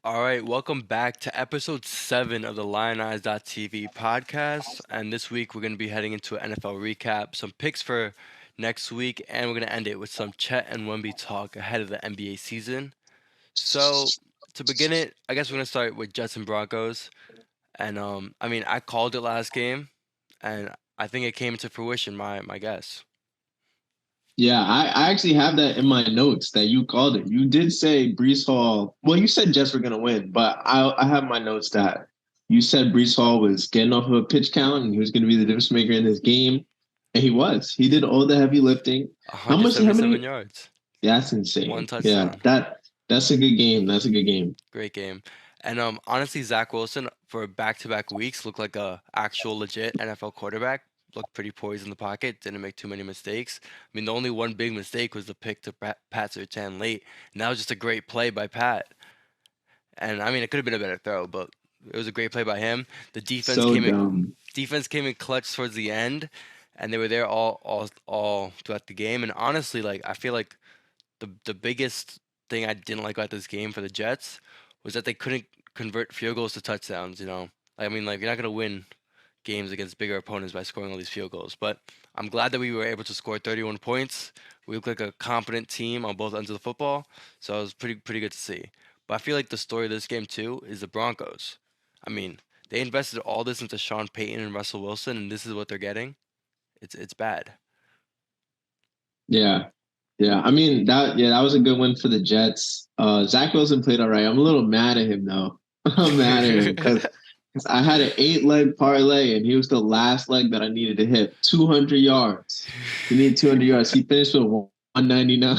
All right, welcome back to episode 7 of the TV podcast. And this week we're going to be heading into an NFL recap, some picks for next week, and we're going to end it with some Chet and Wemby talk ahead of the NBA season. So, to begin it, I guess we're going to start with Jets and Broncos. And I called it last game, and I think it came to fruition, my guess. Yeah, I actually have that in my notes that you called it. You did say Brees Hall. Well, you said Jets were gonna win, but I have my notes that you said Brees Hall was getting off of a pitch count and he was gonna be the difference maker in this game. And he was. He did all the heavy lifting. How 177 many yards, yeah, that's one insane. Yeah, touchdown. that's a good game. That's a good game. Great game. And honestly, Zach Wilson for back-to-back weeks looked like a actual legit NFL quarterback. Looked pretty poised in the pocket. Didn't make too many mistakes. I mean, the only one big mistake was the pick to Pat Surtain late, and that was just a great play by Pat. And I mean, it could have been a better throw, but it was a great play by him. The So dumb. defense came in clutch towards the end, and they were there all throughout the game. And honestly, like I feel like the biggest thing I didn't like about this game for the Jets was that they couldn't convert field goals to touchdowns. I mean, like you're not gonna win games against bigger opponents by scoring all these field goals. But I'm glad that we were able to score 31 points. We look like a competent team on both ends of the football, so it was pretty good to see. But I feel like the story of this game too is the Broncos. I mean, they invested all this into Sean Payton and Russell Wilson, and this is what they're getting. It's bad. Yeah. Yeah. I mean that was a good one for the Jets. Zach Wilson played all right. I'm a little mad at him though. I'm mad at him because I had an 8 leg parlay and he was the last leg that I needed to hit. 200 yards. He needed 200 yards. He finished with 199.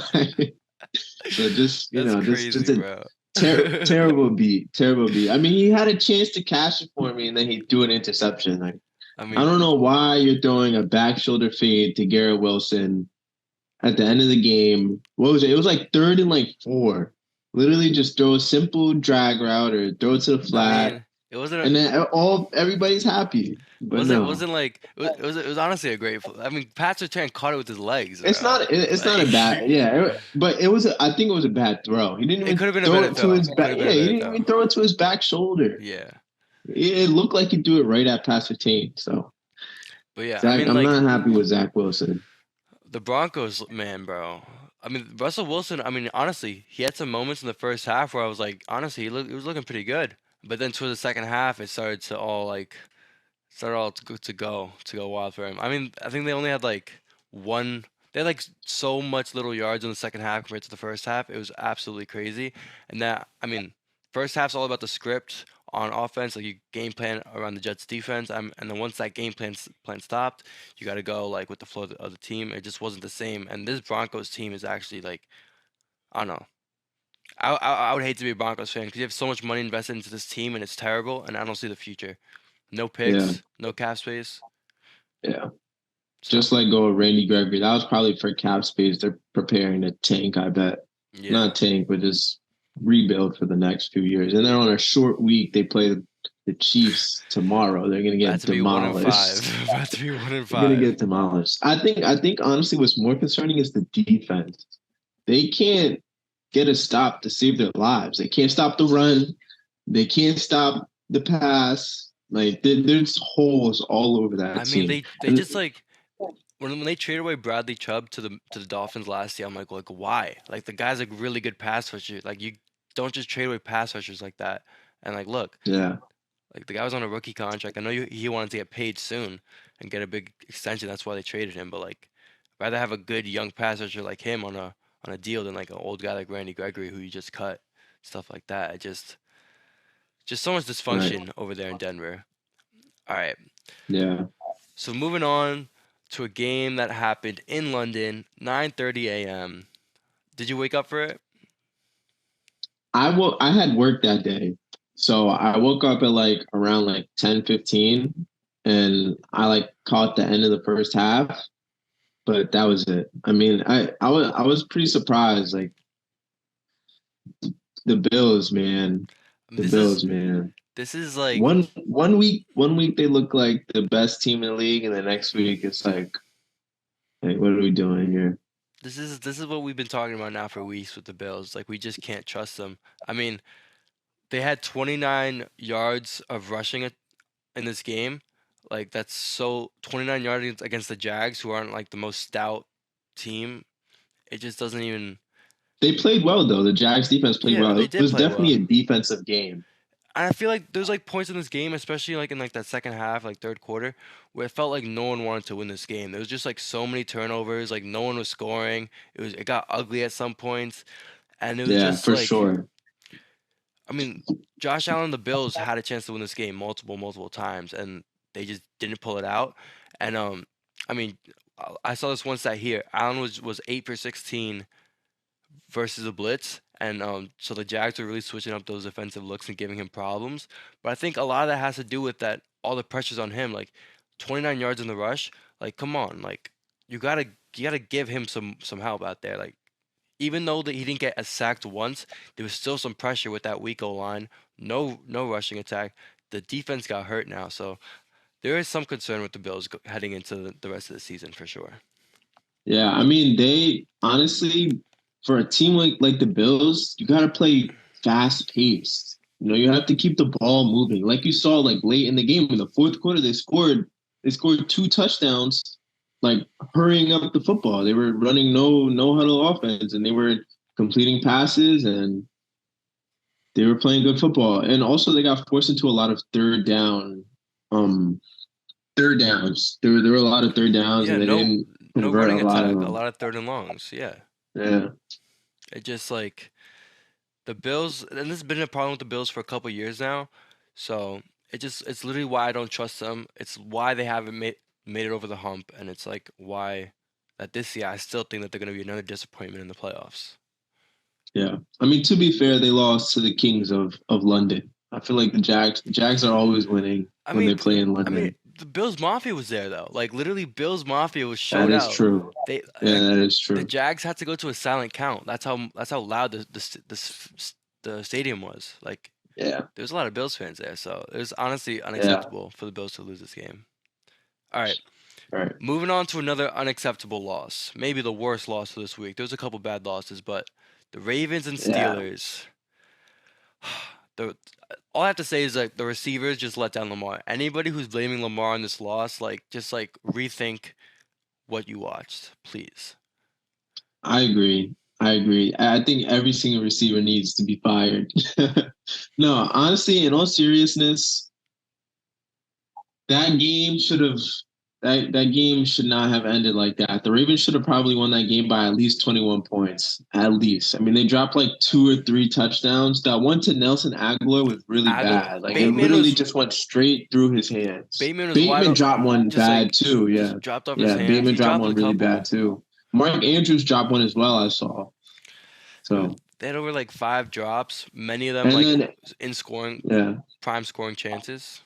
So just, That's just crazy, a bro. terrible beat. Terrible beat. I mean, he had a chance to cash it for me and then he threw an interception. Like, I I mean, don't know why you're throwing a back shoulder fade to Garrett Wilson at the end of the game. What was it? It was like 3rd and 4. Literally just throw a simple drag route or throw it to the I flat, mean, it wasn't and a, then everybody's happy. But no, wasn't like it was honestly a great. I mean, Pat Surtain caught it with his legs, it's bro. not. It's not a Like bad. Yeah, but it was. I think it was a bad throw. He didn't it even could have been a throw better it to throw. his Could back. have been Yeah, a he better didn't throw. even throw it to his back shoulder. Yeah, It looked like he threw it right at Passertain. So but yeah, I Zach, mean, I'm like not happy with Zach Wilson. the Broncos, man, bro. I mean, Russell Wilson. I mean, honestly, he had some moments in the first half where I was like, honestly, he was looking pretty good. But then towards the second half, it started all to go wild for him. I mean, I think they only had like one. They had like so much little yards in the second half compared to the first half. It was absolutely crazy. And that I mean, first half's all about the script on offense, like you game plan around the Jets defense. And then once that plan stopped, you got to go like with the flow of the team. It just wasn't the same. And this Broncos team is actually like I don't know. I would hate to be a Broncos fan because you have so much money invested into this team and it's terrible, and I don't see the future. No Yeah, picks, no cap space. yeah. So Just let go of Randy Gregory. That was probably for cap space. They're preparing to tank, I bet. yeah, Not tank, but just rebuild for the next few years. And then on a short week, they play the Chiefs tomorrow. They're gonna about get to be 1-5. demolished. About to be one and They're gonna five. get demolished. I think honestly what's more concerning is the defense. They can't get a stop to save their lives. They can't stop the run. They can't stop the pass. Like there's holes all over that I mean, team. they And just like when they traded away Bradley Chubb to the Dolphins last year. I'm like why? Like the guy's like really good pass rusher. Like you don't just trade away pass rushers like that. And like look, yeah, like the guy was on a rookie contract. I know he wanted to get paid soon and get a big extension. That's why they traded him. But like, I'd rather have a good young pass rusher like him on a deal than like an old guy like Randy Gregory who you just cut, stuff like that. Just so much right. dysfunction over there in Denver. All right, Yeah. so moving on to a game that happened in London, 9:30 a.m. Did you wake up for it? I had work that day. So I woke up at like around like 10:15 and I like caught the end of the first half, but that was it. I mean, I was pretty surprised. Like the Bills, man. I mean, The Bills, man. this is like One week they look like the best team in the league, and the next week it's like, hey, what are we doing here? this is what we've been talking about now for weeks with the Bills. Like we just can't trust them. I mean, they had 29 yards of rushing in this game. Like that's so 29 yards against the Jags, who aren't like the most stout team. It just doesn't even. They played well though. The Jags defense played Yeah, well. they It did was play definitely well. a defensive game. And I feel like there's like points in this game, especially like in like that second half, like third quarter, where it felt like no one wanted to win this game. There was just like so many turnovers, like no one was scoring. It got ugly at some points, and it was Yeah, just for like, sure. I mean, Josh Allen, the Bills had a chance to win this game multiple times, and they just didn't pull it out. And I mean, I saw this one stat here. Allen was 8 for 16 versus a blitz, and so the Jags are really switching up those defensive looks and giving him problems. But I think a lot of that has to do with that all the pressure's on him. Like 29 yards in the rush. Like, come on, like you gotta give him some help out there. Like even though that he didn't get sacked once, there was still some pressure with that weak O line. No rushing attack. The defense got hurt now, so there is some concern with the Bills heading into the rest of the season for sure. Yeah, I mean, they honestly, for a team like the Bills, you got to play fast paced. You know, you have to keep the ball moving. Like you saw, like late in the game in the fourth quarter, they scored two touchdowns, like hurrying up the football. They were running no huddle offense, and they were completing passes, and they were playing good football. And also, they got forced into a lot of um, third downs. There were a lot of third downs, Yeah, and they didn't no convert a running lot of attack, a them. lot of third and longs. Yeah. Yeah. It just like the Bills, and this has been a problem with the Bills for a couple years now. So it's literally why I don't trust them. It's why they haven't made it over the hump, and it's like why that this year I still think that they're gonna be another disappointment in the playoffs. Yeah. I mean, to be fair, they lost to the Kings of London. I feel like the Jags are always winning I when they mean, play in I mean, London. the Bills Mafia was there though. Like literally, Bills Mafia was That showed is out. true. They Yeah, like that is the true. Jags had to go to a silent count. That's how loud the stadium was. Like Yeah. there was a lot of Bills fans there, so it was honestly Yeah. unacceptable for the Bills to lose this game. All right, All right. moving on to another unacceptable loss. Maybe the worst loss of this week. There's a couple bad losses, but the Ravens and Yeah. Steelers. The all I have to say is like the receivers just let down Lamar. Anybody who's blaming Lamar on this loss, like just like rethink what you watched, please. I agree. I agree. I think every single receiver needs to be fired. No, honestly, in all seriousness, that game should have that game should not have ended like that. The Ravens should have probably won that game by at least 21 points. At least. I mean, they dropped like two or three touchdowns. That one to Nelson Aguilar was really Aguilar, bad. Like it literally just went straight through his hands. Bateman was wide Bateman open, dropped one just bad like too. Yeah. just dropped off his Yeah. hands. Bateman He dropped dropped a one really bad couple. too. Mark Andrews dropped one as well, I saw. So They had over like 5 drops, many of them and like then in scoring, yeah. prime scoring chances.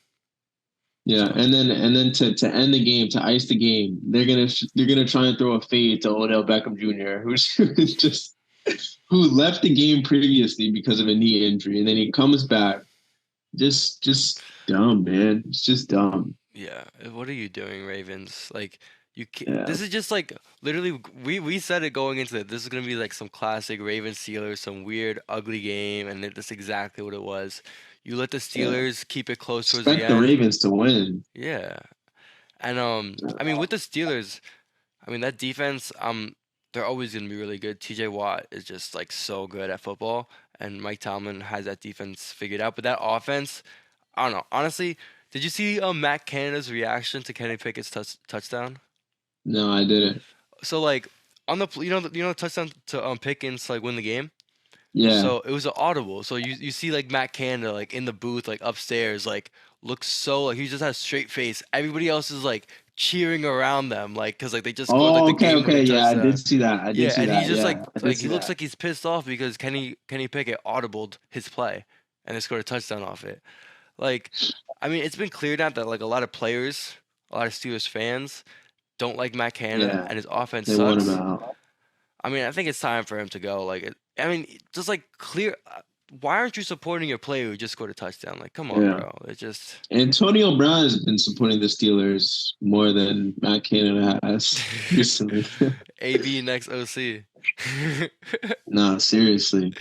Yeah, So and then to end the game, to ice the game, they're gonna try and throw a fade to Odell Beckham Jr., who's just who left the game previously because of a knee injury, and then he comes back. Just dumb, man. It's just dumb. yeah, what are you doing, Ravens? Like Yeah, this is just like literally we said it going into it. This is gonna be like some classic Ravens Steelers, some weird ugly game, and that's exactly what it was. You let the yeah. Steelers keep it close towards the Expect the end. Ravens to win. Yeah, and I mean with the Steelers, I mean that defense, they're always gonna be really good. T.J. Watt is just like so good at football, and Mike Tomlin has that defense figured out. But that offense, I don't know. Honestly, did you see Matt Canada's reaction to Kenny Pickett's touchdown? No, I didn't. So like on the the touchdown to Pickens to like win the game. Yeah. So it was an audible. So you see like Matt Canada like in the booth like upstairs like looks so like he just has a straight face. Everybody else is like cheering around them like because like they just scored like Oh, the okay, game winning okay. Yeah, I did touchdown. see that. I did Yeah, see and he's that. just Yeah, I did like he see looks that. like he's pissed off because Kenny Pickett audibled his play and they scored a touchdown off it. Like, I mean, it's been cleared out that like a lot of players, a lot of Steelers fans don't like Matt Canada Yeah, and his offense they won him sucks. out. I mean, I think it's time for him to go. Like, I mean, just like clear. Why aren't you supporting your player who just scored a touchdown? Like, come on, Yeah. bro. It just. Antonio Brown has been supporting the Steelers more than Matt Canada has recently. AB next OC. No, seriously.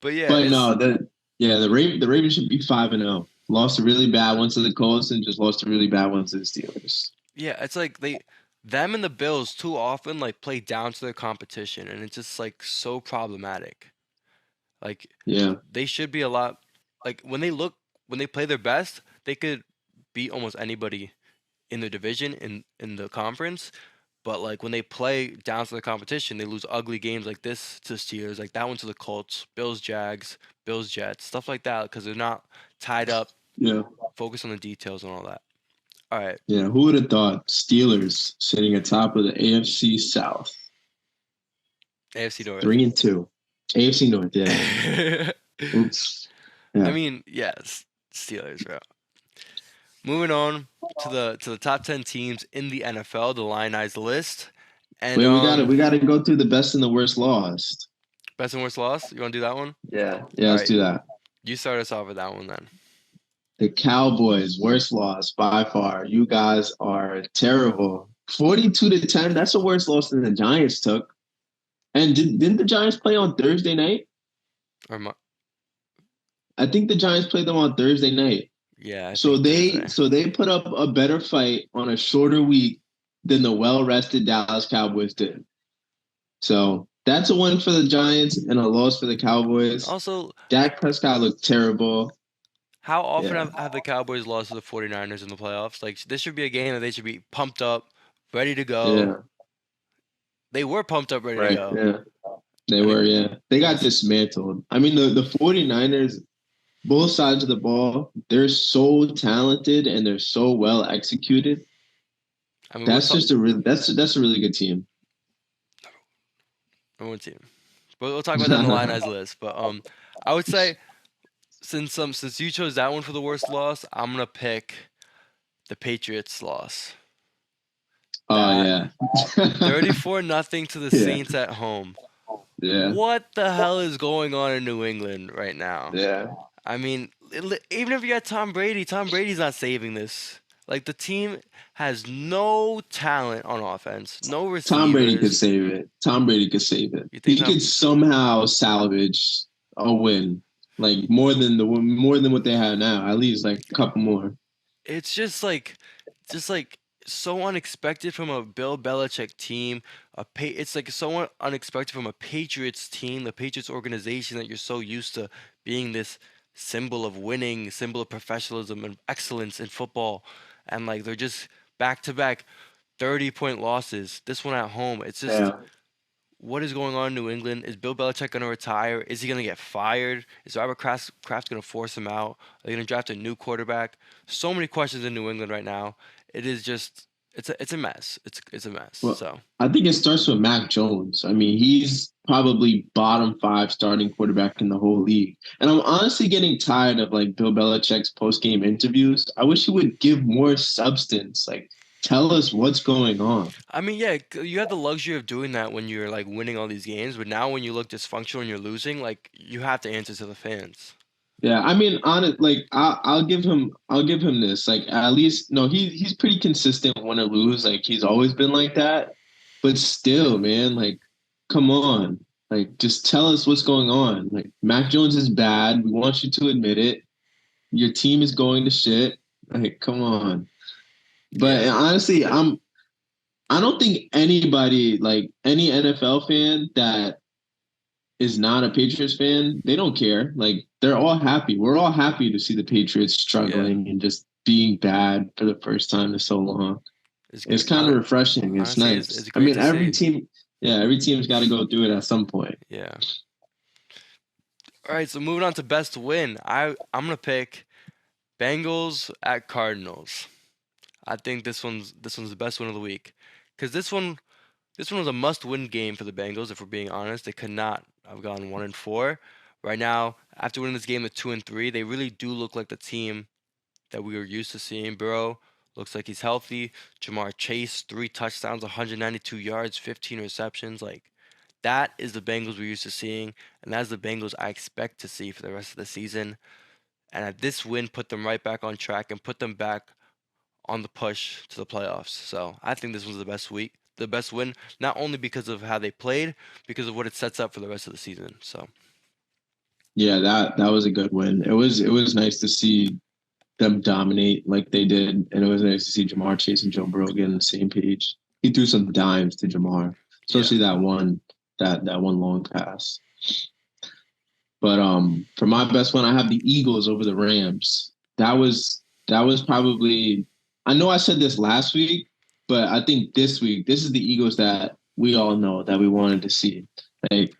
But yeah, But it's no, Yeah, the Ravens should be 5-0. Lost a really bad one to the Colts and just lost a really bad one to the Steelers. Yeah, it's like them and the Bills too often like play down to their competition, and it's just like so problematic. Like Yeah, they should be a lot like when they play their best, they could beat almost anybody in the division in the conference. But like when they play down to the competition, they lose ugly games like this to Steelers, like that one to the Colts, Bills Jags, Bills Jets, stuff like that, because they're not tied up, yeah, focus on the details and all that. All right, yeah. Who would have thought Steelers sitting atop of the AFC South, AFC North. 3-2, AFC North. Yeah. I Oops. Yeah. mean, yes, Steelers, bro. Moving on to the top 10 teams in the NFL, the Lionized list. And Wait, we gotta go through the best and the worst lost. best and worst loss. You want to do that one? Yeah. Yeah. All Let's right, do that. you start us off with that one then. The Cowboys, worst loss by far. You guys are terrible. 42-10. That's a worse loss than the Giants took. And didn't the Giants play on Thursday night? Or I think the Giants played them on Thursday night. yeah, I So think they Thursday. so they put up a better fight on a shorter week than the well-rested Dallas Cowboys did. So that's a win for the Giants and a loss for the Cowboys. Also, Dak Prescott looked terrible. how often Yeah. have the Cowboys lost to the 49ers in the playoffs? Like, this should be a game that they should be pumped up, ready to go. Yeah. They were pumped up, ready to Right. go. Yeah. They I mean, were, yeah. They got yes. dismantled. I mean, the 49ers, both sides of the ball, they're so talented and they're so well executed. I mean, That's just a really that's a really good team. one team. But we'll talk about that in the line as list. But I would say since you chose that one for the worst loss, I'm gonna pick the Patriots loss. Oh That yeah. 34-0 to the Yeah. Saints at home. Yeah. What the hell is going on in New England right now? Yeah. I mean, even if you got Tom Brady's not saving this. Like the team has no talent on offense, no Tom Brady could receivers. save it. Tom Brady could save it. You think He Tom? could somehow salvage a win, like more than what they have now. At least like a couple more. It's just like so unexpected from a Bill Belichick team. It's like so unexpected from a Patriots team, the Patriots organization that you're so used to being this symbol of winning, symbol of professionalism and excellence in football, and like they're just back to back 30-point losses. This one at home, it's just Yeah. what is going on in New England? Is Bill Belichick going to retire? Is he going to get fired? Is Robert Kraft going to force him out? Are they going to draft a new quarterback? So many questions in New England right now. It is just it's a mess. It's a mess. Well, So I think it starts with Mac Jones. I mean, he's probably bottom five starting quarterback in the whole league. And I'm honestly getting tired of like Bill Belichick's post game interviews. I wish he would give more substance. Like, tell us what's going on. I mean, yeah, you have the luxury of doing that when you're like winning all these games, but now when you look dysfunctional and you're losing, like you have to answer to the fans. Yeah, I mean, on it, like I'll give him this. Like at least no, he's pretty consistent win or lose. Like he's always been like that. But still, man, like come on, like just tell us what's going on. Like Mac Jones is bad. We want you to admit it. Your team is going to shit. Like come on. But Yeah, honestly, I don't think anybody like any NFL fan that is not a Patriots fan, they don't care. Like they're all happy. We're all happy to see the Patriots yeah, struggling and just being bad for the first time in so long. it's It's great. kind of refreshing. It's Honestly, nice. it's I great mean, to see. every team's got to go through it at some point. Yeah. All right, so moving on to best win. I'm gonna pick Bengals at Cardinals. I think this one's the best win of the week, because this one was a must-win game for the Bengals. If we're being honest, they could not have gone 1-4. Right now, after winning this game at 2-3, they really do look like the team that we were used to seeing. Burrow looks like he's healthy. Jamar Chase, 3 touchdowns, 192 yards, 15 receptions. Like that is the Bengals we're used to seeing, and that's the Bengals I expect to see for the rest of the season. And this win put them right back on track and put them back on the push to the playoffs. So I think this was the best win, not only because of how they played, because of what it sets up for the rest of the season. So Yeah, that was a good win. It was nice to see them dominate like they did, and it was nice to see Jamar Chase and Joe Burrow get on the same page. He threw some dimes to Jamar, Yeah. especially that one long pass. But for my best one, I have the Eagles over the Rams. That was probably, I know I said this last week, but I think this week this is the Eagles that we all know that we wanted to see. Like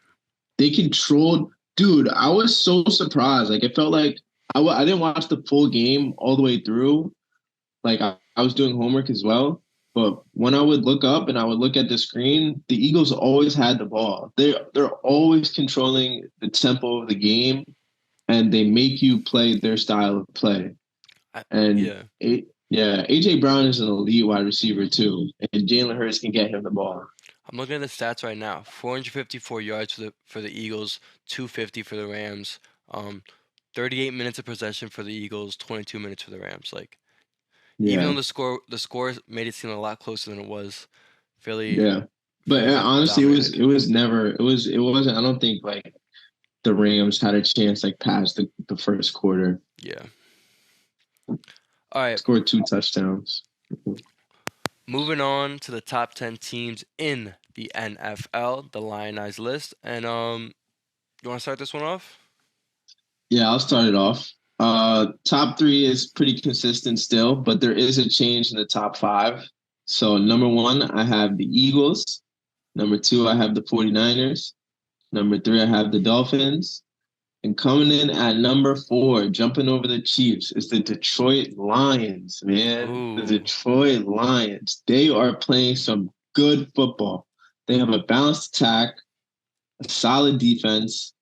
they controlled, dude. I was so surprised. Like it felt like I didn't watch the full game all the way through. Like I was doing homework as well. But when I would look up and I would look at the screen, the Eagles always had the ball. They're always controlling the tempo of the game, and they make you play their style of play. I, And yeah. yeah, AJ Brown is an elite wide receiver too, and Jalen Hurts can get him the ball. I'm looking at the stats right now. 454 yards for the Eagles, 250 for the Rams. Um, 38 minutes of possession for the Eagles, 22 minutes for the Rams. Like even though Yeah, the score made it seem a lot closer than it was, Philly yeah. But Philly just honestly, it was dominated. it was never it wasn't. I don't think like the Rams had a chance like past the first quarter. Yeah. All right. Scored two touchdowns. Moving on to the top 10 teams in the NFL, the Lionized list. And you want to start this one off? Yeah, I'll start it off. Top three is pretty consistent still, but there is a change in the top five. So number one, I have the Eagles. Number two, I have the 49ers. Number three, I have the Dolphins. And coming in at number four, jumping over the Chiefs, is the Detroit Lions, man. The Ooh. Detroit Lions. They are playing some good football. They have a balanced attack, a solid defense,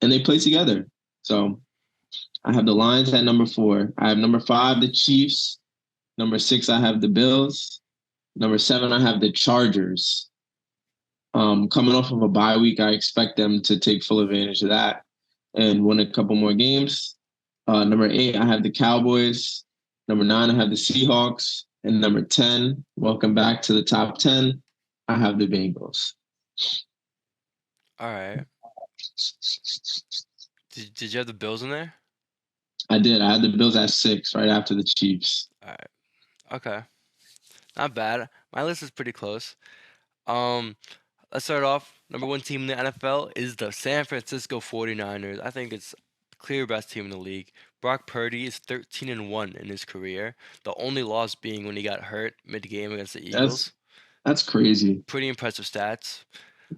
and they play together. So I have the Lions at number four. I have number five, the Chiefs. Number six, I have the Bills. Number seven, I have the Chargers. Coming off of a bye week, I expect them to take full advantage of that and win a couple more games. Number eight, I have the Cowboys. Number nine, I have the Seahawks. And number 10, welcome back to the top 10, I have the Bengals. All right. Did you have the Bills in there? I did. I had the Bills at six right after the Chiefs. All right. Okay. Not bad. My list is pretty close. Um, let's start off. Number one team in the NFL is the San Francisco 49ers. I think it's the clear best team in the league. Brock Purdy is 13-1 in his career. The only loss being when he got hurt mid-game against the That's Eagles. that's crazy. Pretty impressive stats.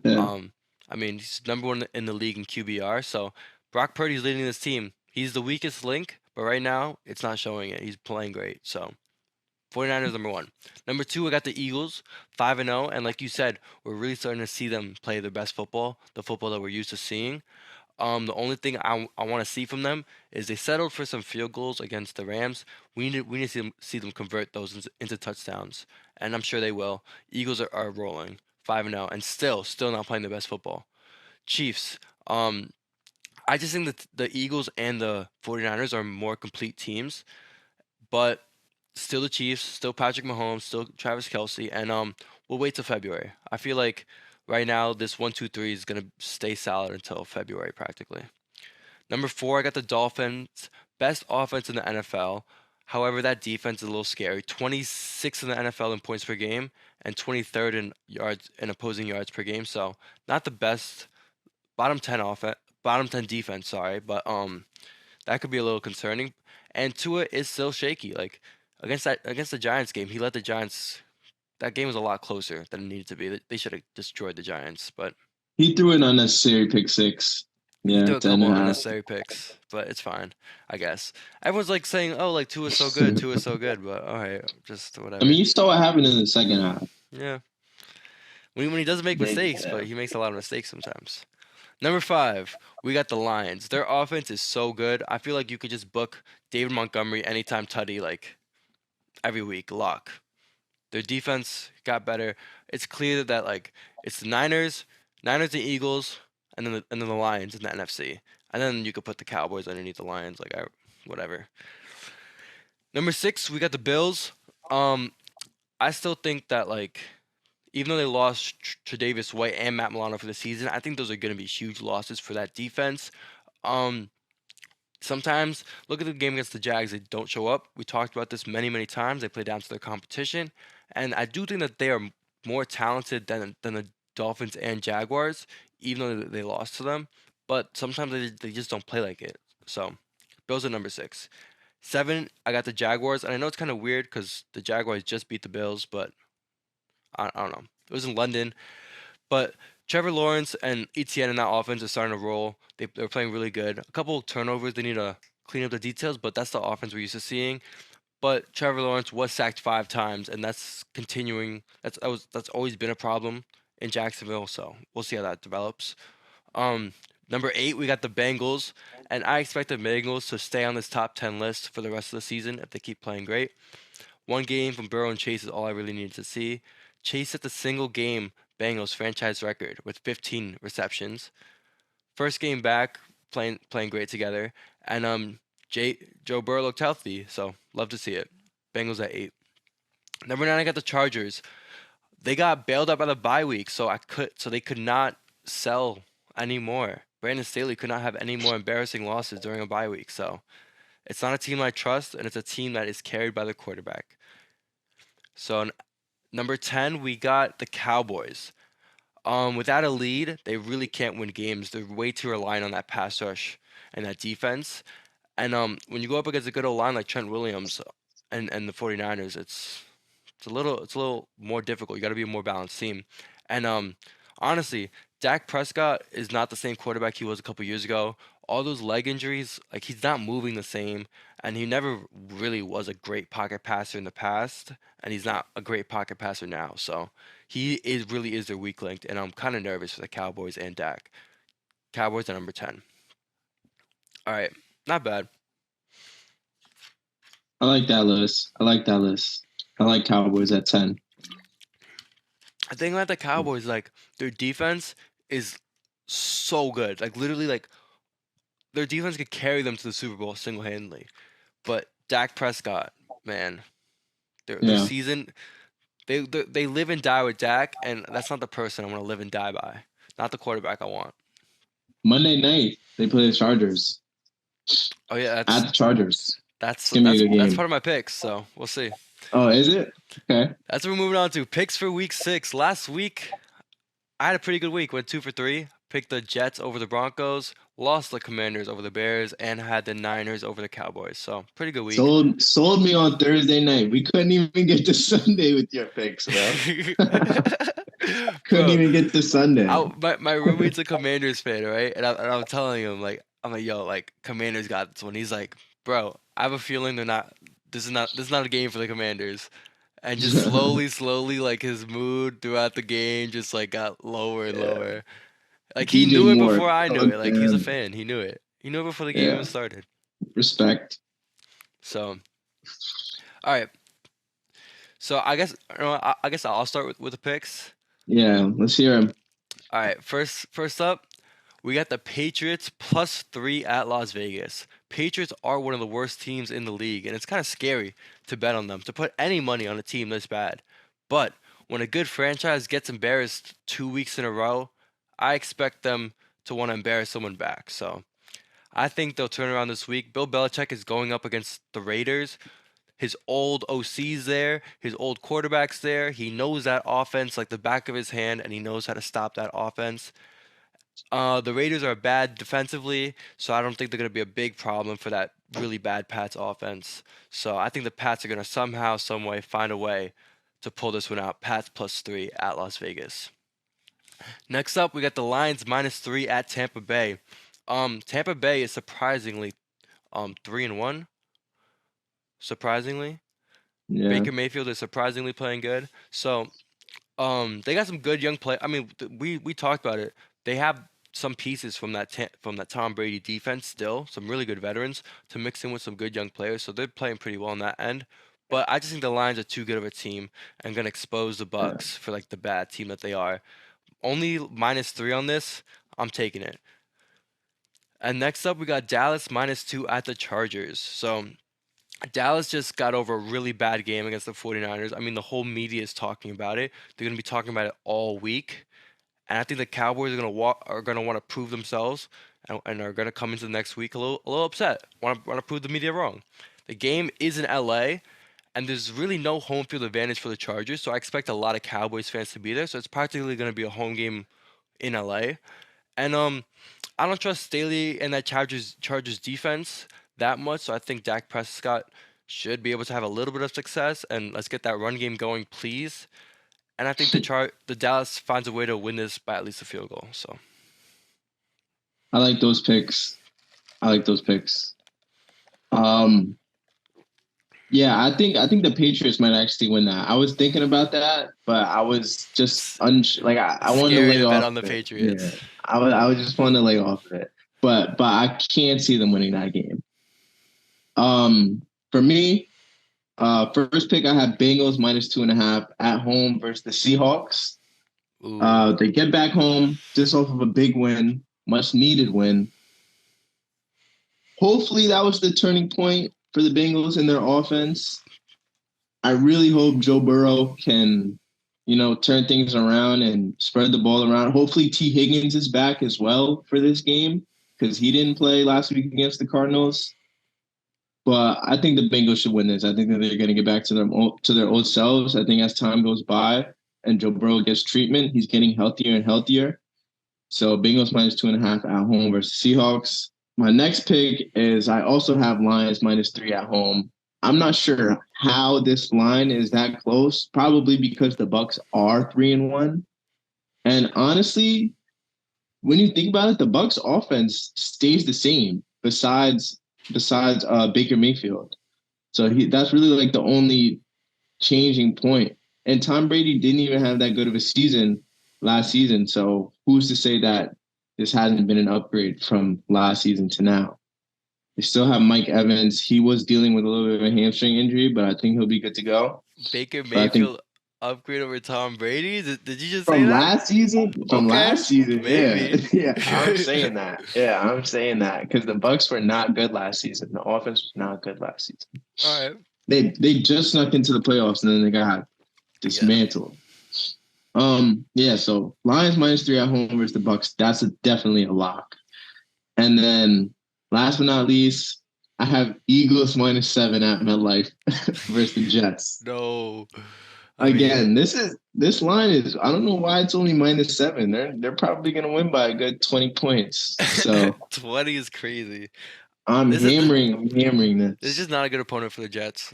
Yeah. Um, I mean, he's number one in the league in QBR. So Brock Purdy's leading this team. He's the weakest link, but right now it's not showing it. He's playing great. So 49ers number one. Number two, I got the Eagles, 5-0. And like you said, we're really starting to see them play their best football, the football that we're used to seeing. The only thing I want to see from them is they settled for some field goals against the Rams. We need to see them convert those into touchdowns, and I'm sure they will. Eagles are rolling 5-0 and still not playing the best football. Chiefs. I just think that the Eagles and the 49ers are more complete teams, but still the Chiefs, still Patrick Mahomes, still Travis Kelsey, and we'll wait till February. I feel like right now this 1, 2, 3 is gonna stay solid until February practically. Number four, I got the Dolphins, best offense in the NFL. However, that defense is a little scary. 26th in the NFL in points per game and 23rd in yards in opposing yards per game. So not the best bottom 10 offense, bottom 10 defense. Sorry, but that could be a little concerning. And Tua is still shaky. Like against the Giants game, he let the Giants. That game was a lot closer than it needed to be. They should have destroyed the Giants, but He threw an unnecessary pick six. he Yeah, threw a 10 couple and of a half. unnecessary picks. But it's fine, I guess. Everyone's like saying, "Oh, like Tua's so good, Tua's so good," but all right, just I mean, whatever. you saw what happened in the second half. Yeah, when he doesn't make mistakes, Yeah. but he makes a lot of mistakes sometimes. Number five, we got the Lions. Their offense is so good. I feel like you could just book David Montgomery anytime Tutty like every week. Lock. Their defense got better. It's clear that like it's the Niners and Eagles, and then the Lions in the NFC. And then you could put the Cowboys underneath the Lions, whatever. Number six, we got the Bills. Um, I still think that like even though they lost Tre'Davious White and Matt Milano for the season, I think those are going to be huge losses for that defense. Sometimes look at the game against the Jags, they don't show up. We talked about this many, many times. They play down to their competition, and I do think that they are more talented than the Dolphins and Jaguars, even though they lost to them. But sometimes they just don't play like it. So, Bills are number 6. 7, I got the Jaguars, and I know it's kind of weird because the Jaguars just beat the Bills, but I don't know. It was in London, but Trevor Lawrence and ETN in that offense are starting to roll. They're playing really good. A couple turnovers, they need to clean up the details, but that's the offense we're used to seeing. But Trevor Lawrence was sacked 5 times, and that's continuing. That's always been a problem in Jacksonville. So we'll see how that develops. Um, Number 8, we got the Bengals, and I expect the Bengals to stay on this top 10 list for the rest of the season if they keep playing great. One game from Burrow and Chase is all I really needed to see. Chase set the single game Bengals franchise record with 15 receptions. First game back, playing great together, and Joe Burrow looked healthy, so love to see it. Bengals at 8. Number 9, I got the Chargers. They got bailed out by the bye week, so they could not sell anymore. Brandon Staley could not have any more embarrassing losses during a bye week, so it's not a team I trust, and it's a team that is carried by the quarterback. So number 10, we got the Cowboys. Without a lead, they really can't win games. They're way too reliant on that pass rush and that defense. And when you go up against a good old line like Trent Williams and the 49ers, it's a little more difficult. You got to be a more balanced team. And honestly, Dak Prescott is not the same quarterback he was a couple years ago. All those leg injuries, like he's not moving the same, and he never really was a great pocket passer in the past, and he's not a great pocket passer now. So really is their weak link, and I'm kind of nervous for the Cowboys and Dak. Cowboys are number 10. All right, not bad. I like that list. I like that list. I like Cowboys at 10. The thing about the Cowboys, like their defense is so good. Like literally, like their defense could carry them to the Super Bowl single-handedly. But Dak Prescott, man, their Yeah. season, they live and die with Dak, and that's not the person I want to live and die by. Not the quarterback I want. Monday night, they play the Chargers. Oh yeah, At the Chargers. that's It's going to be that's a good that's game. part of my picks. So we'll see. Oh, is it? Okay. That's what we're moving on to. Picks for week 6. Last week, I had a pretty good week. Went 2 for 3. Picked the Jets over the Broncos. Lost the Commanders over the Bears, and had the Niners over the Cowboys. So pretty good week. Sold me on Thursday night. We couldn't even get to Sunday with your picks, bro. Couldn't Bro, even get to Sunday. my roommate's a Commanders fan, right? And I'm telling him like I'm like, yo, like Commanders got this one. He's like, bro, I have a feeling they're not. This is not a game for the Commanders. And just slowly, like his mood throughout the game just like got lower and Yeah. lower. Like he DJ knew it Moore. before I knew Fuck it. Like he's a them. fan. He knew it. He knew it before the game even Yeah. started. Respect. So, all right. So I guess I'll start with the picks. Yeah. Let's hear him. All right. First up, we got the Patriots +3 at Las Vegas. Patriots are one of the worst teams in the league, and it's kind of scary to bet on them, to put any money on a team this bad. But when a good franchise gets embarrassed 2 weeks in a row, I expect them to want to embarrass someone back. So I think they'll turn around this week. Bill Belichick is going up against the Raiders. His old OC's there, his old quarterback's there. He knows that offense like the back of his hand, and he knows how to stop that offense. The Raiders are bad defensively, so I don't think they're going to be a big problem for that really bad Pats offense. So I think the Pats are going to somehow, some way, find a way to pull this one out. Pats +3 at Las Vegas. Next up, we got the Lions -3 at Tampa Bay. Tampa Bay is surprisingly 3-1. Surprisingly, Yeah. Baker Mayfield is surprisingly playing good. So they got some good young play. I mean, we talked about it. They have some pieces from that Tom Brady defense still, some really good veterans to mix in with some good young players. So they're playing pretty well on that end. But I just think the Lions are too good of a team and gonna expose the Yeah. Bucks for like the bad team that they are. Only -3 on this. I'm taking it. And next up, we got Dallas -2 at the Chargers. So Dallas just got over a really bad game against the 49ers. I mean, the whole media is talking about it. They're going to be talking about it all week. And I think the Cowboys are going to want to prove themselves and are gonna come into the next week a little upset. Want to prove the media wrong. The game is in LA, and there's really no home field advantage for the Chargers, so I expect a lot of Cowboys fans to be there. So it's practically gonna be a home game in LA. And I don't trust Staley and that Chargers defense that much, so I think Dak Prescott should be able to have a little bit of success. And let's get that run game going, please. And I think the Dallas finds a way to win this by at least a field goal. So I like those picks. I like those picks. Um, yeah, I think the Patriots might actually win that. I was thinking about that, but I was just like I wanted to scary lay to bet off on the of it. Yeah, Patriots. I was just wanting to lay off of it, but I can't see them winning that game. For me, first pick I have Bengals -2.5 at home versus the Seahawks. Ooh, They get back home just off of a big win, much needed win. Hopefully that was the turning point for the Bengals in their offense. I really hope Joe Burrow can, turn things around and spread the ball around. Hopefully T. Higgins is back as well for this game because he didn't play last week against the Cardinals. But I think the Bengals should win this. I think that they're going to get back to their old selves. I think as time goes by and Joe Burrow gets treatment, he's getting healthier and healthier. So Bengals -2.5 at home versus Seahawks. My next pick is I also have Lions -3 at home. I'm not sure how this line is that close. Probably because the Bucks are 3-1. And honestly, when you think about it, the Bucks offense stays the same besides Baker Mayfield. So that's really like the only changing point. And Tom Brady didn't even have that good of a season last season. So who's to say that this hasn't been an upgrade from last season to now? They still have Mike Evans. He was dealing with a little bit of a hamstring injury, but I think he'll be good to go. Baker But I think Mayfield upgrade over Tom Brady? Did you just say from that? last season, Okay, yeah, maybe. yeah, I'm saying that. Yeah, I'm saying that because the Bucks were not good last season. The offense was not good last season. All right. They just snuck into the playoffs and then they got Yeah. dismantled. Yeah, so Lions -3 at home versus the Bucks. That's definitely a lock. And then last but not least, I have Eagles -7 at MetLife versus the Jets. No. I mean, Again, this line is I don't know why it's only -7. They're probably gonna win by a good 20 points. So 20 is crazy. I'm This is hammering this is this. just not a good opponent for the Jets.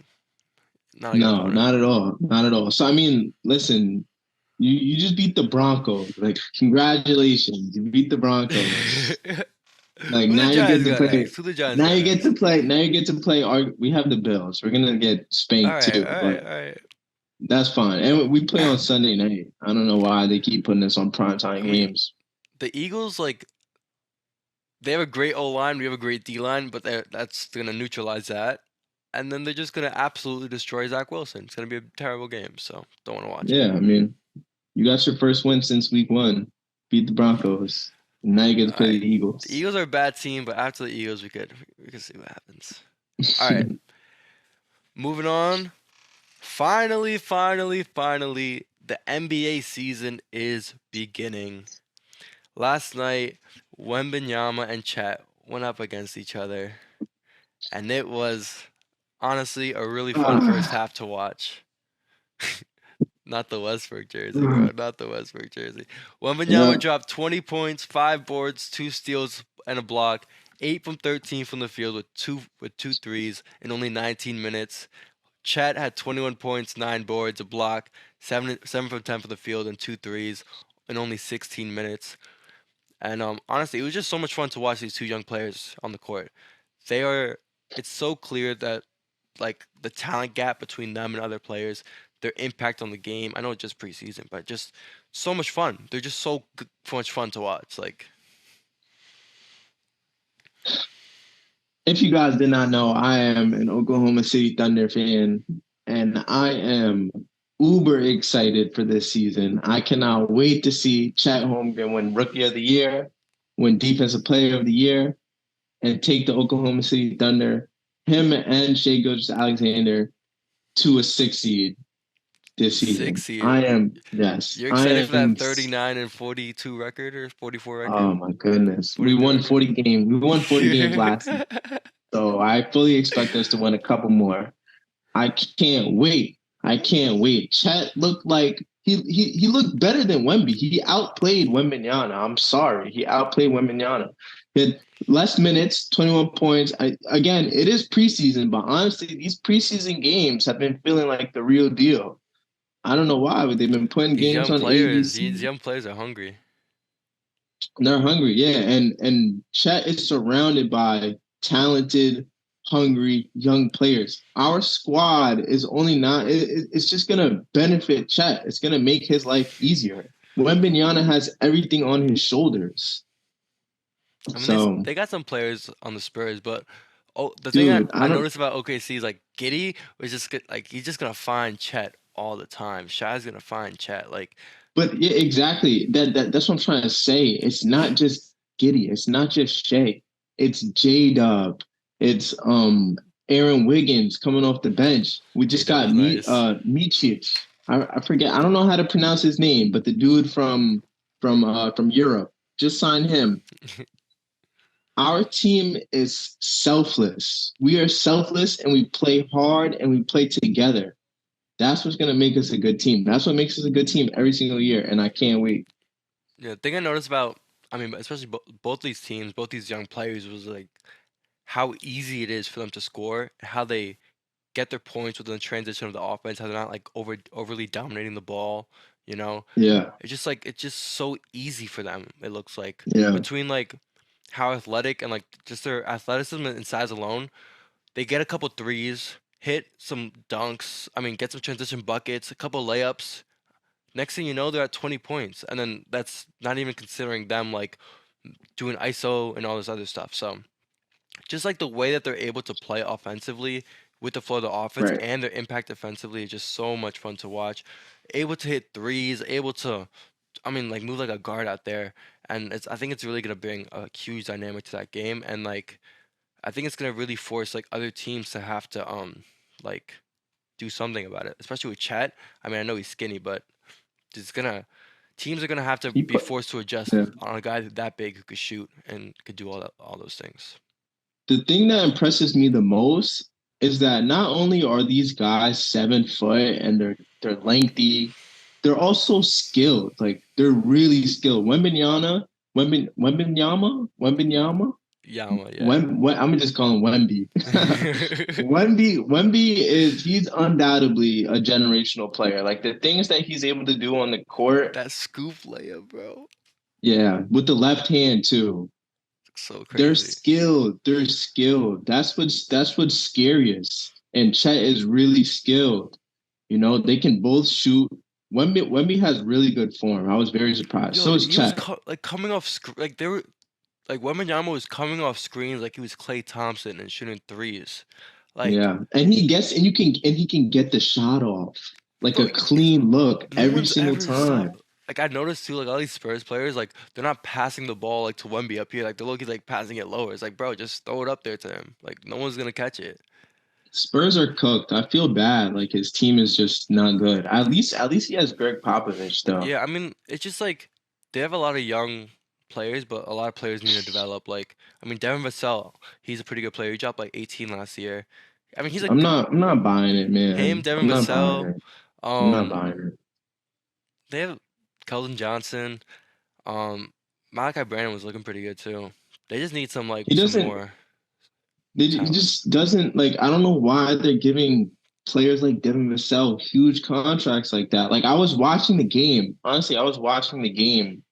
Not a good No, opponent. not at all. Not at all. So I mean, listen, you just beat the Broncos. Like, congratulations. You beat the Broncos. Like Who the now you get Giants to got play. next? Who the Giants Now got you get to next? play. Now you get to play. We have the Bills. We're gonna get All spanked right, too, all right, but all right. that's fine. And we play on Sunday night. I don't know why they keep putting us on I primetime mean, games. the Eagles, like, they have a great O line, we have a great D line, but that's gonna neutralize that. And then they're just gonna absolutely destroy Zach Wilson. It's gonna be a terrible game, so don't want to watch it. Yeah, I mean, you got your first win since week one. Beat the Broncos. Now you get to All play right. the The Eagles. Eagles are a bad team, but after the Eagles, we could see what happens. All right. Moving on. Finally, the NBA season is beginning. Last night, Wembenyama and Chet went up against each other, and it was honestly a really fun first half to watch. Not the Westbrook jersey, bro. Not the Westbrook jersey. Wembenyama Yeah. dropped 20 points, 5 boards, 2 steals, and a block. 8 from 13 from the field with two threes in only 19 minutes. Chet had 21 points, 9 boards, a block, 7 from 10 from the field, and 2 threes in only 16 minutes. And honestly, it was just so much fun to watch these two young players on the court. They are. It's so clear that like the talent gap between them and other players, their impact on the game. I know it's just preseason, but just so much fun. They're just so much fun to watch. Like, If you guys did not know, I am an Oklahoma City Thunder fan, and I am uber excited for this season. I cannot wait to see Chet Holmgren win Rookie of the Year, win Defensive Player of the Year, and take the Oklahoma City Thunder, him and Shea Gilgeous-Alexander, to a 6 seed. this season. 6 years. I am, yes, You're I excited for that am. 39-42 record or 44 Oh record? my goodness. We 43 won record? 40 games. We won 40 games last season. So I fully expect us to win a couple more. I can't wait. I can't wait. Chet looked like he looked better than Wemby. He outplayed Wembenyana. I'm sorry. He outplayed Wembenyana. He had less minutes, 21 points. Again, it is preseason, but honestly, these preseason games have been feeling like the real deal. I don't know why, but they've been putting games on These ABC. young players are hungry. They're hungry, yeah, and Chet is surrounded by talented, hungry young players. Our squad is only not. It's just gonna benefit Chet. It's gonna make his life easier. Wembenyana has everything on his shoulders. I mean, So, they got some players on the Spurs, but the thing dude, I I don't. noticed about OKC is like Giddy was just like he's just gonna find Chet all the time. Shai's gonna find Chet. Like, But yeah, exactly. That's what I'm trying to say. It's not just Giddy. It's not just Shea. It's J Dub. It's Aaron Wiggins coming off the bench. We J just Dub got was nice. Micic. I forget. I don't know how to pronounce his name, but the dude from Europe just signed him. Our team is selfless. We are selfless and we play hard and we play together. That's what's going to make us a good team. That's what makes us a good team every single year. And I can't wait. Yeah, the thing I noticed about, I mean, especially both these teams, both these young players, was like how easy it is for them to score, how they get their points within the transition of the offense, how they're not like overly dominating the ball, you know? Yeah. It's just so easy for them, it looks like. Yeah. Between like how athletic and like just their athleticism and size alone, they get a couple threes, hit some dunks, I mean, get some transition buckets, a couple layups. Next thing you know, they're at 20 points. And then that's not even considering them like doing ISO and all this other stuff. So just like the way that they're able to play offensively with the flow of the offense Right. and their impact defensively is just so much fun to watch. Able to hit threes, able to, I mean, like move like a guard out there, and I think it's really gonna bring a huge dynamic to that game, and like I think it's gonna really force like other teams to have to like do something about it, especially with Chet. I mean, I know he's skinny, but it's gonna teams are gonna have to He be put, forced to adjust yeah. on a guy that big who could shoot and could do all those things. The thing that impresses me the most is that not only are these guys 7 foot and they're lengthy, they're also skilled. Like they're really skilled. Wembenyama, Yama, yeah. I'm just calling Wemby. Wemby is he's undoubtedly a generational player. Like the things that he's able to do on the court, That scoop layup, bro. yeah, with the left hand too. So They're crazy. skilled. They're skilled. That's what's scariest. And Chet is really skilled. You know, they can both shoot. Wemby has really good form. I was very surprised. Yo, So is he was Chet. like coming off like they were like Wembanyama was coming off screens like he was Klay Thompson and shooting threes. Like, Yeah. And he can get the shot off. Like bro, a clean look no every one's single ever saw. time. Like I noticed too, like all these Spurs players, like they're not passing the ball like to Wemby up here. Like they're looking like passing it lower. It's like, bro, just throw it up there to him. Like no one's gonna catch it. Spurs are cooked. I feel bad. Like his team is just not good. At least he has Greg Popovich though. Yeah, I mean, it's just like they have a lot of young players, but a lot of players need to develop. Like, I mean, Devin Vassell, he's a pretty good player. He dropped like 18 last year. I mean, he's a I'm not buying it, him, man. Devin I'm not buying Vassell. it. I'm not Um, buying it. they have Keldon Johnson. Um, Malachi Brandon was looking pretty good too. They just need He some doesn't. more He talent. just doesn't like. I don't know why they're giving players like Devin Vassell huge contracts like that. Like I was watching the game. Honestly, I was watching the game,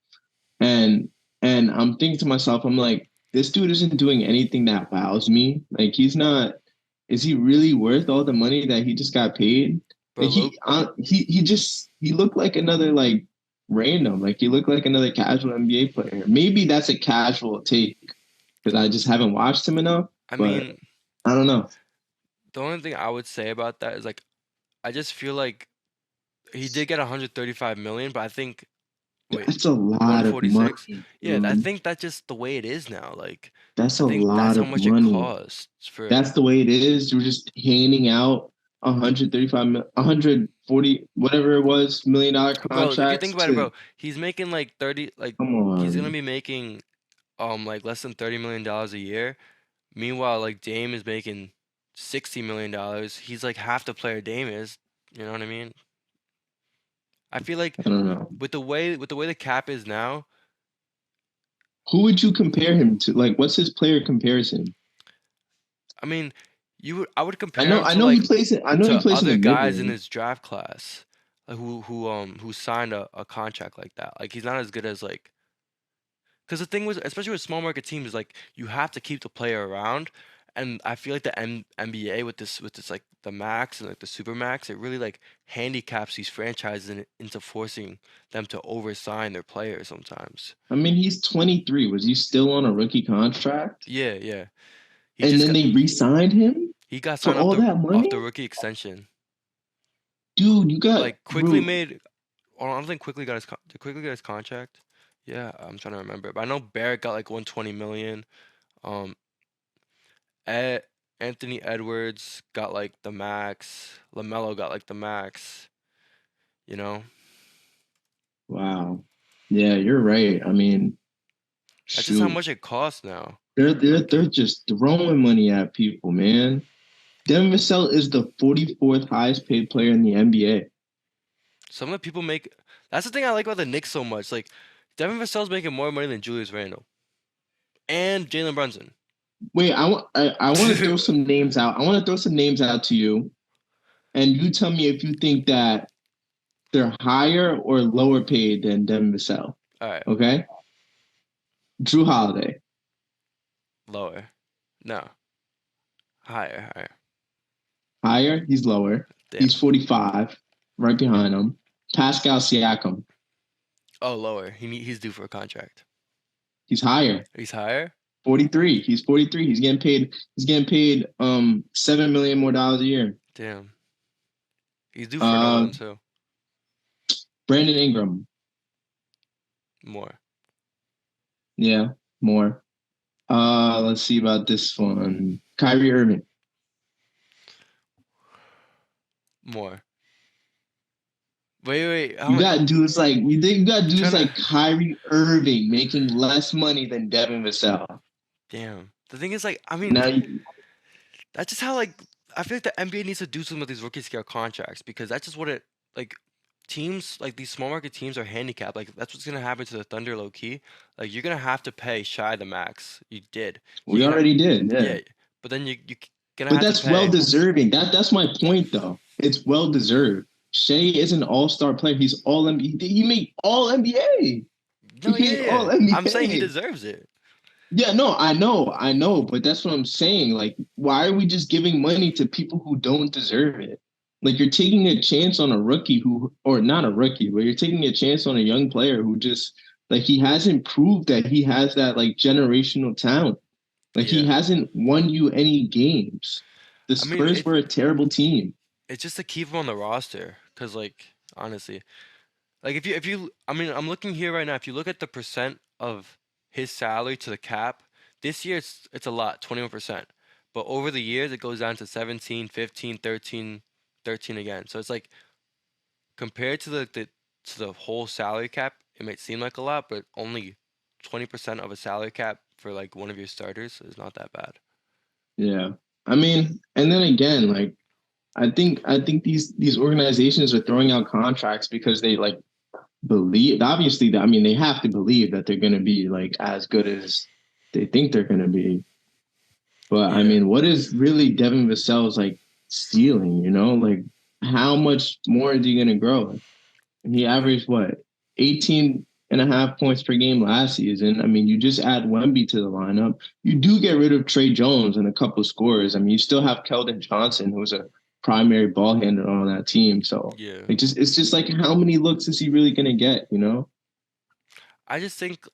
and I'm thinking to myself, I'm like, this dude isn't doing anything that wows me. Like he's not. Is he really worth all the money that he just got paid? Bro, Like he looked like another like random. Like he looked like another casual NBA player. Maybe that's a casual take because I just haven't watched him enough. I But mean, I don't know. the only thing I would say about that is like I just feel like he did get 135 million, but I think wait, That's a lot of 146? money, Yeah, I dude. think that's just the way it is now. Like, That's I a think that's lot how of much it money. costs for. That's the way it is. You're just handing out. 135 140 whatever it was $1 million Bro, if you think contracts about it, to bro, he's making like 30, like come he's gonna on. be making like less than $30 million a year. Meanwhile, like Dame is making $60 million. He's like half the player Dame is. You know what I mean? I feel like I don't know. with the way the cap is now, Who would you compare him to? Like, what's his player comparison? I mean, I would compare him I to know he like plays it. I know he to plays in the other mid guys in range. his draft class, like who signed a contract like that. Like he's not as good as like because the thing was, especially with small market teams, is like you have to keep the player around, and I feel like the NBA with this like the max and like the super max, it really like handicaps these franchises into forcing them to oversign their players sometimes. I mean, he's 23. Was he still on a rookie contract? Yeah, yeah. He And just then got they re-signed him he got for signed off all that the money? rookie extension. Dude, you got Like quickly bro. made. Oh, I don't think quickly got did quickly get his contract. Yeah, I'm trying to remember, but I know Barrett got like 120 million. Um, Ed, Anthony Edwards got like the max. LaMelo got like the max. You know, Wow. Yeah, you're right. I mean, that's just how shoot. much it costs now. They're Like just throwing money at people, man. Devin Vassell is the 44th highest paid player in the NBA. some of the people make. That's the thing I like about the Knicks so much. Like Devin Vassell's making more money than Julius Randle and Jalen Brunson. Wait, I want to throw some names out. I want to throw some names out to you, and you tell me if you think that they're higher or lower paid than Devin Vassell. All right, Okay, Drew Holiday, lower. No, higher, higher. higher. He's lower. He's Damn. 45, right behind him. Pascal Siakam, Oh, lower. He's due for a contract. he's higher. He's higher. 43. He's 43. He's getting paid. He's getting paid 7 million more dollars a year. Damn. He's due for another Uh, one too. Brandon Ingram, More. yeah, more. Let's see about this one. Kyrie Irving. More. Wait. How You much? got dudes like you got I'm dudes trying to. like Kyrie Irving making less money than Devin Vassell. Damn. The thing is, like, I mean, Now, that's just how like I feel like the NBA needs to do something with these rookie scale contracts because that's just what it like. Teams like these small market teams are handicapped. Like that's what's gonna happen to the Thunder low key. Like you're gonna have to pay Shy the max. You did. we You're gonna already did, yeah. yeah, but then gonna But have to that's well pay. deserving. That's my point though. It's well deserved. Shea is an all-star player. He's all NBA. He made all NBA. No, He made yeah. all I'm saying he NBA. deserves it. Yeah, no, I know, but that's what I'm saying. Like, why are we just giving money to people who don't deserve it? Like, you're taking a chance on a rookie who, or not a rookie, but you're taking a chance on a young player who just, like, he hasn't proved that he has that, like, generational talent. Like, he Yeah. hasn't won you any games. The I mean, Spurs were a terrible team. it's just to keep him on the roster, cause like honestly, like if you I mean I'm looking here right now. If you look at the percent of his salary to the cap, this year it's a lot, 21%. But over the years it goes down to 17, 15, 13, 13 again. So it's like compared to the whole salary cap, it might seem like a lot, but only 20% of a salary cap for like one of your starters is not that bad. Yeah. I mean, and then again, like, I think these organizations are throwing out contracts because they like believe obviously that I mean they have to believe that they're going to be like as good as they think they're going to be. But I Yeah. mean, what is really Devin Vassell's like stealing? You know, like how much more is he going to grow? And he I mean, averaged what 18 and a half points per game last season. I mean, you just add Wemby to the lineup. You do get rid of Trey Jones and a couple of scorers. I mean, you still have Keldon Johnson, who's a primary ball handler on that team. So yeah. it's just like how many looks is he really going to get? You know? I just think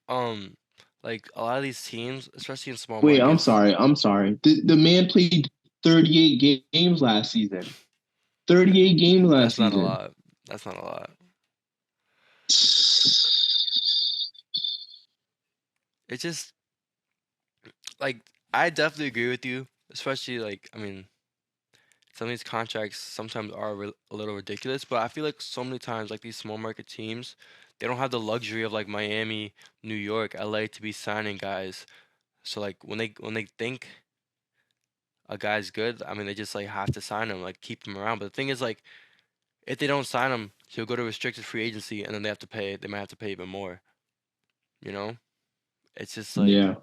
like a lot of these teams, especially in small Wait, I'm markets, sorry. I'm sorry. The man played 38 games last season. 38 games last that's not a season. lot. That's not a lot. It's just like I definitely agree with you, especially like I mean, some of these contracts sometimes are a little ridiculous, but I feel like so many times, like these small market teams, they don't have the luxury of like Miami, New York, LA to be signing guys. So like when they think a guy's good, I mean they just like have to sign him, like keep him around. But the thing is like if they don't sign him, he'll go to restricted free agency and then they might have to pay even more, you know? It's just like Yeah,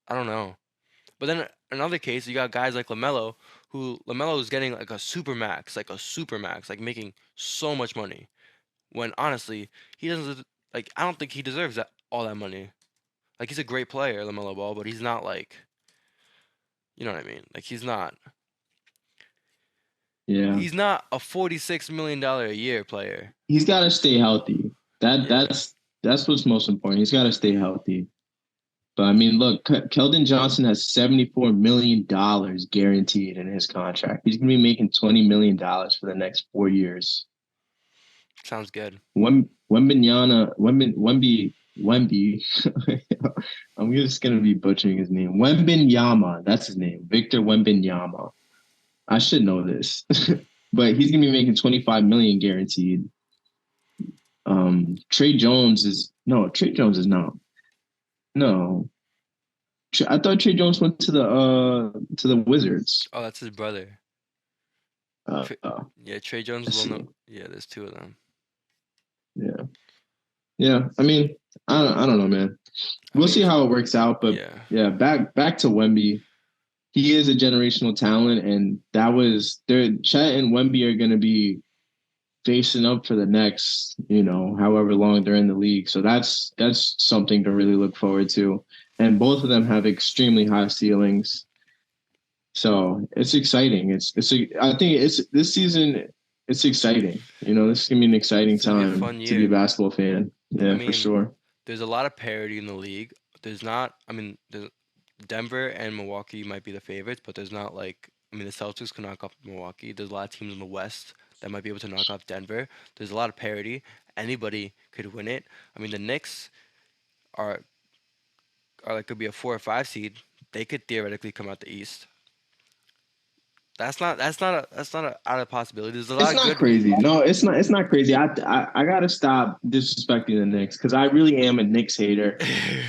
I don't know. But then another case, you got guys like LaMelo, who LaMelo is getting like a super max, like making so much money. When honestly, he doesn't like. I don't think he deserves all that money. Like he's a great player, LaMelo Ball, but he's not like, you know what I mean? Like yeah. he's not a $46 million a year player. He's got to stay healthy. That Yeah, that's what's most important. He's got to stay healthy. But I mean, look, Keldon Johnson has $74 million guaranteed in his contract. He's gonna be making $20 million for the next 4 years. sounds good. Wemby. I'm just gonna be butchering his name. Wembenyama, that's his name. Victor Wembenyama. I should know this, but he's gonna be making 25 million guaranteed. Trey Jones is no. Trey Jones is not. No, I thought Trey Jones went to the Wizards. Oh, that's his brother. Uh, Tra- uh, yeah, Trey Jones I is see. one. Yeah, there's two of them. Yeah, yeah. I mean, I don't know, man. I We'll mean, see how it works out, but yeah. yeah, back to Wemby. He is a generational talent, and that was there. Chet and Wemby are going to be facing up for the next, however long they're in the league. So that's something to really look forward to. And both of them have extremely high ceilings. So it's exciting. I think it's this season. It's exciting. This is gonna be an exciting It's gonna be a time fun to be a year. basketball fan. I Yeah, for mean, sure. there's a lot of parity in the league. There's not. I mean, Denver and Milwaukee might be the favorites, but there's not like. I mean, the Celtics can knock off Milwaukee. There's a lot of teams in the West that might be able to knock off Denver. There's a lot of parity. Anybody could win it. I mean, the Knicks are like could be a 4 or 5 seed. They could theoretically come out the East. That's not a out of possibility. There's a It's lot of not good. crazy. No, it's not. It's not crazy. I gotta stop disrespecting the Knicks because I really am a Knicks hater,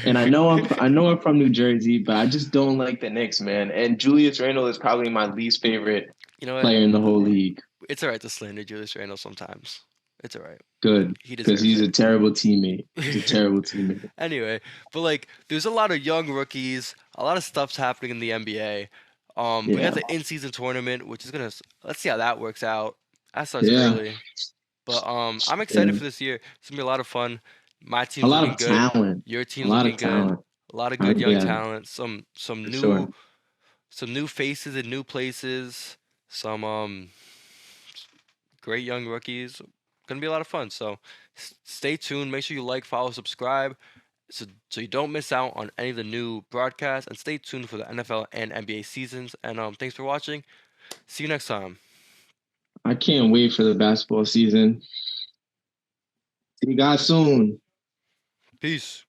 and I know I'm from New Jersey, but I just don't like the Knicks, man. And Julius Randle is probably my least favorite You know what? player in the whole league. It's alright to slander Julius Randle sometimes. It's alright. Good, He because deserves he's a it. terrible teammate. He's a terrible teammate. Anyway, but like, there's a lot of young rookies. A lot of stuff's happening in the NBA. We got Yeah, the in-season tournament, which is let's see how that works out. That starts yeah, early, but I'm excited yeah. for this year. It's gonna be a lot of fun. My A team's lot looking of good. talent. Your A team's lot looking of good. talent. A lot of good young Yeah, talent. Some for new sure. some new faces in new places. Some great young rookies. Gonna be a lot of fun. So stay tuned. Make sure you like, follow, subscribe, so you don't miss out on any of the new broadcasts. And stay tuned for the NFL and NBA seasons. And thanks for watching. See you next time. I can't wait for the basketball season. See you guys soon. Peace.